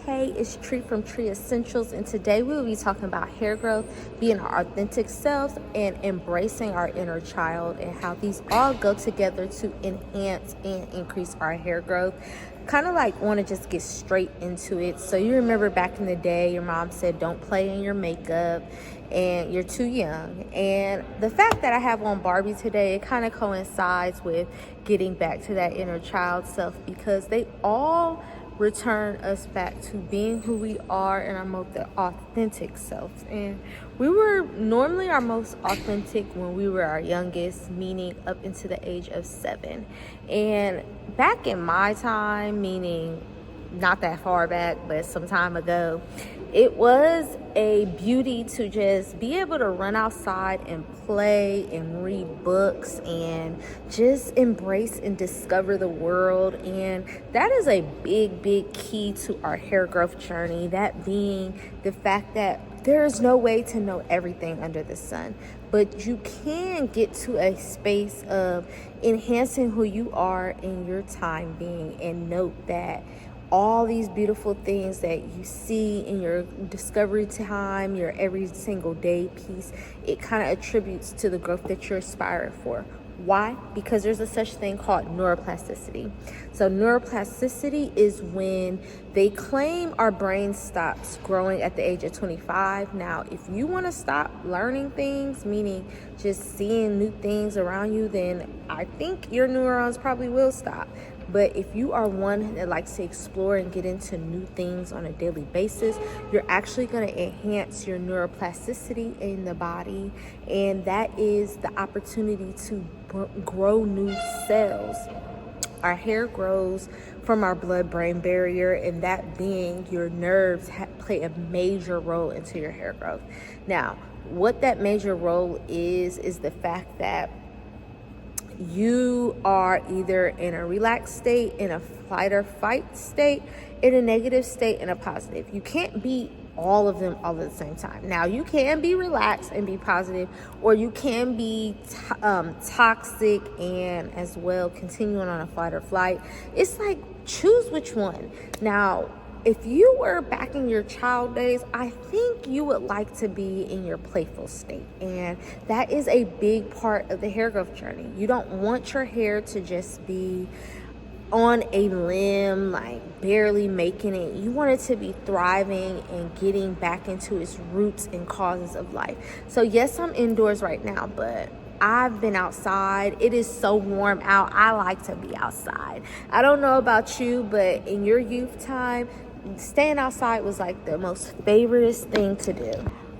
Hey, it's Tree from Tree Essentials, and today we will be talking about hair growth, being our authentic selves, and embracing our inner child, and how these all go together to enhance and increase our hair growth. Kind of like want to just get straight into it. So you remember back in the day, your mom said don't play in your makeup and you're too young. And the fact that I have on Barbie today, it kind of coincides with getting back to that inner child self, because they all return us back to being who we are and our most authentic selves. And we were normally our most authentic when we were our youngest, meaning up into the age of 7. And back in my time, meaning not that far back, but some time ago, it was a beauty to just be able to run outside and play and read books and just embrace and discover the world. And that is a big key to our hair growth journey, that being the fact that there is no way to know everything under the sun, but you can get to a space of enhancing who you are in your time being. And note that all these beautiful things that you see in your discovery time, your every single day piece, it kind of attributes to the growth that you're aspiring for. Why? Because there's a such thing called neuroplasticity. So neuroplasticity is when they claim our brain stops growing at the age of 25. Now, if you want to stop learning things, meaning just seeing new things around you, then I think your neurons probably will stop. But if you are one that likes to explore and get into new things on a daily basis, you're actually going to enhance your neuroplasticity in the body. And that is the opportunity to grow new cells. Our hair grows from our blood-brain barrier, and that being your nerves play a major role into your hair growth. Now, what that major role is the fact that you are either in a relaxed state, in a flight or fight state, in a negative state, and a positive. You can't be all of them all at the same time. Now, you can be relaxed and be positive, or you can be toxic and as well continuing on a fight or flight. It's like, choose which one. Now, if you were back in your child days, I think you would like to be in your playful state. And that is a big part of the hair growth journey. You don't want your hair to just be on a limb, like barely making it. You want it to be thriving and getting back into its roots and causes of life. So yes, I'm indoors right now, but I've been outside. It is so warm out. I like to be outside. I don't know about you, but in your youth time, staying outside was like the most favoriteest thing to do.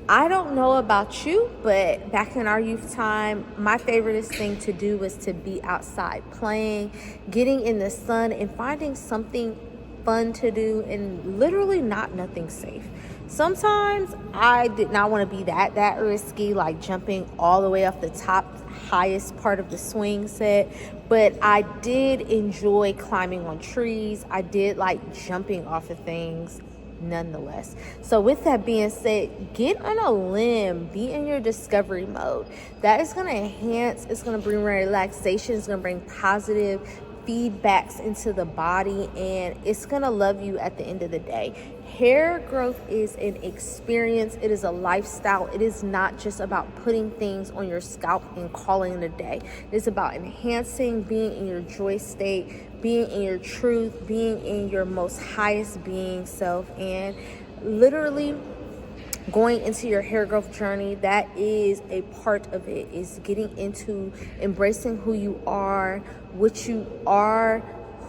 I don't know about you, but back in our youth time, my favoriteest thing to do was to be outside playing, getting in the sun, and finding something fun to do, and literally nothing safe. Sometimes I did not want to be that risky, like jumping all the way off the top highest part of the swing set, but I did enjoy climbing on trees. I did like jumping off of things nonetheless. So with that being said, get on a limb, be in your discovery mode. That is going to enhance, it's going to bring relaxation, it's going to bring positive feedbacks into the body, and it's going to love you at the end of the day. Hair growth is an experience. It is a lifestyle. It is not just about putting things on your scalp and calling it a day. It's about enhancing, being in your joy state, being in your truth, being in your most highest being self, and literally going into your hair growth journey. That is a part of it, is getting into embracing who you are, what you are,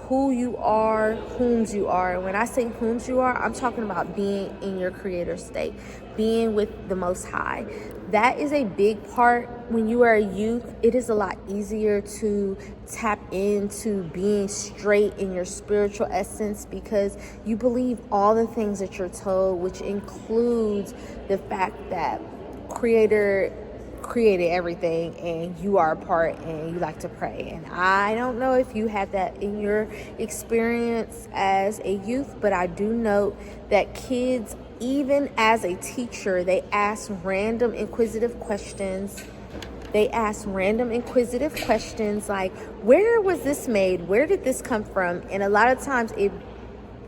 who you are, whom's you are. And when I say whom's you are, I'm talking about being in your creator state, being with the Most High. That is a big part. When you are a youth, it is a lot easier to tap into being straight in your spiritual essence, because you believe all the things that you're told, which includes the fact that Creator created everything and you are a part, and you like to pray. And I don't know if you had that in your experience as a youth, but I do know that kids, even as a teacher, they ask random inquisitive questions. Like, where was this made? Where did this come from? And a lot of times it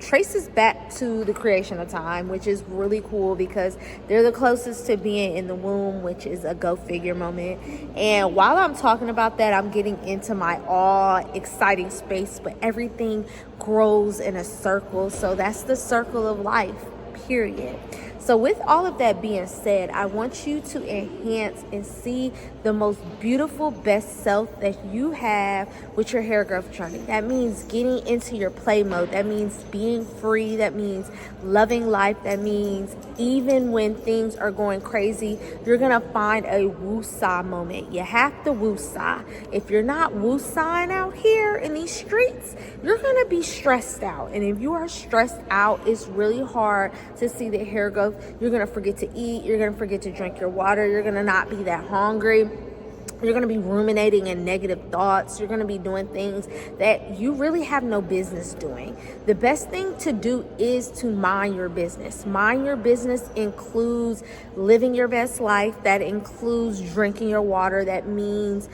traces back to the creation of time, which is really cool because they're the closest to being in the womb, which is a go figure moment. And while I'm talking about that, I'm getting into my all exciting space, but everything grows in a circle. So that's the circle of life, period. So with all of that being said, I want you to enhance and see the most beautiful, best self that you have with your hair growth journey. That means getting into your play mode. That means being free. That means loving life. That means even when things are going crazy, you're going to find a woo-sah moment. You have to woo-sah. If you're not woo-sahing out here in these streets, you're going to be stressed out. And if you are stressed out, it's really hard to see the hair growth. You're going to forget to eat. You're going to forget to drink your water. You're going to not be that hungry. You're going to be ruminating in negative thoughts. You're going to be doing things that you really have no business doing. The best thing to do is to mind your business. Mind your business includes living your best life. That includes drinking your water. That means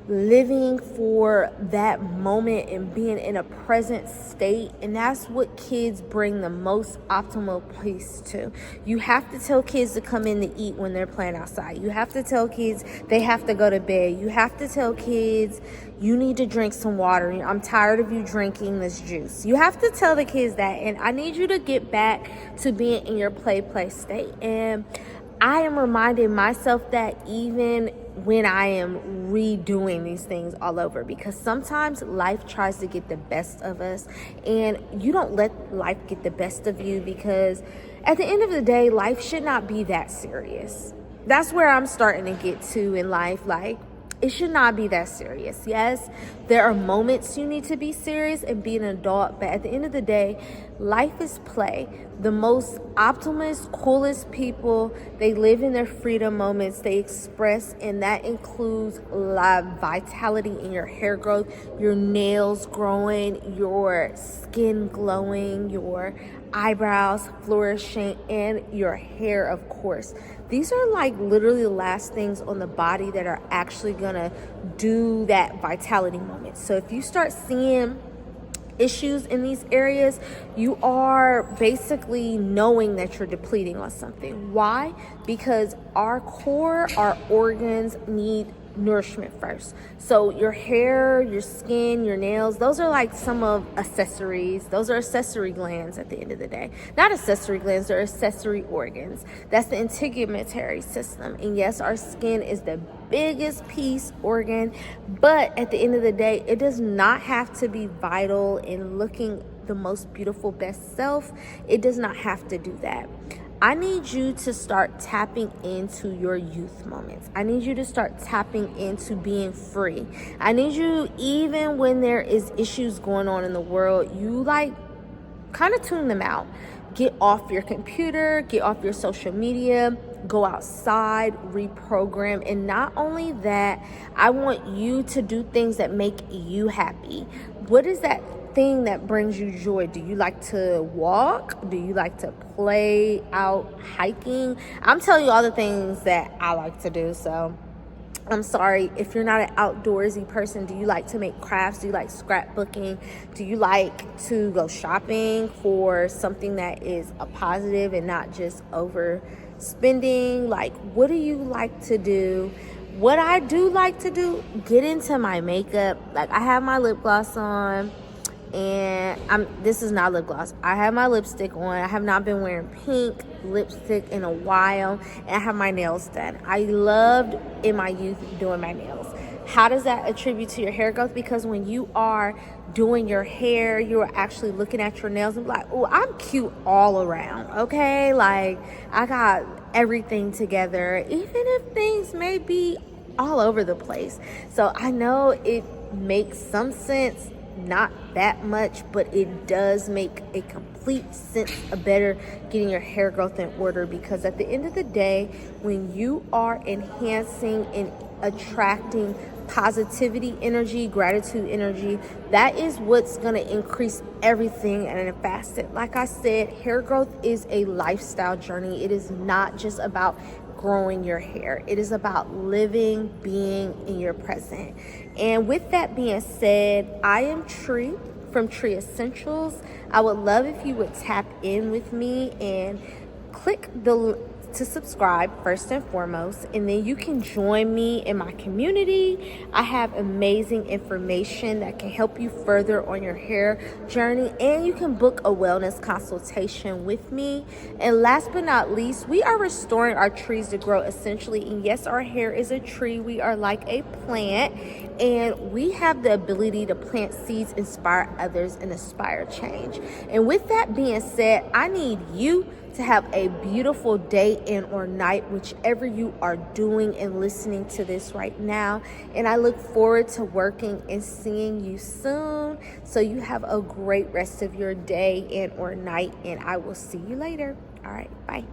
living for that moment and being in a present state. And that's what kids bring the most optimal peace to. You have to tell kids to come in to eat when they're playing outside. You have to tell kids they have to go to bed. You have to tell kids you need to drink some water. I'm tired of you drinking this juice. You have to tell the kids that. And I need you to get back to being in your play state. And I am reminding myself that even when I am redoing these things all over, because sometimes life tries to get the best of us, and you don't let life get the best of you, because at the end of the day, life should not be that serious. That's where I'm starting to get to in life. Like, it should not be that serious. Yes, there are moments you need to be serious and be an adult, but at the end of the day, life is play. The most optimist, coolest people, they live in their freedom moments, they express, and that includes vitality in your hair growth, your nails growing, your skin glowing, your eyebrows flourishing, and your hair, of course. These are like literally the last things on the body that are actually gonna do that vitality moment. So if you start seeing issues in these areas, you are basically knowing that you're depleting on something. Why? Because our core, our organs need nourishment first. So your hair, your skin, your nails, those are like some of accessories. Those are accessory glands at the end of the day. Not accessory glands, they're accessory organs. That's the integumentary system. And yes, our skin is the biggest piece organ, but at the end of the day, it does not have to be vital in looking the most beautiful best self. It does not have to do that. I need you to start tapping into your youth moments. I need you to start tapping into being free. I need you, even when there is issues going on in the world, you like kind of tune them out. Get off your computer, get off your social media, go outside, reprogram. And not only that, I want you to do things that make you happy. What is that thing that brings you joy? Do you like to walk? Do you like to play out hiking? I'm telling you all the things that I like to do. So I'm sorry if you're not an outdoorsy person. Do you like to make crafts? Do you like scrapbooking? Do you like to go shopping for something that is a positive and not just overspending? Like, what do you like to do? What I do like to do, get into my makeup. Like, I have my lip gloss on, and this is not lip gloss. I have my lipstick on. I have not been wearing pink lipstick in a while, and I have my nails done. I loved in my youth doing my nails. How does that attribute to your hair growth? Because when you are doing your hair, you are actually looking at your nails and be like, oh, I'm cute all around, okay? Like, I got everything together, even if things may be all over the place. So I know it makes some sense, not that much, but it does make a complete sense of better getting your hair growth in order, because at the end of the day, when you are enhancing and attracting positivity energy, gratitude energy, that is what's going to increase everything in a facet. Like I said, hair growth is a lifestyle journey. It is not just about growing your hair. It is about living, being in your present. And with that being said, I am Tree from Tree Essentials. I would love if you would tap in with me and click to subscribe first and foremost, and then you can join me in my community. I have amazing information that can help you further on your hair journey, and you can book a wellness consultation with me. And last but not least, we are restoring our trees to grow essentially. And yes, our hair is a tree. We are like a plant, and we have the ability to plant seeds, inspire others, and inspire change. And with that being said, I need you to have a beautiful day and or night, whichever you are doing and listening to this right now. And I look forward to working and seeing you soon. So you have a great rest of your day and or night, and I will see you later. All right, bye.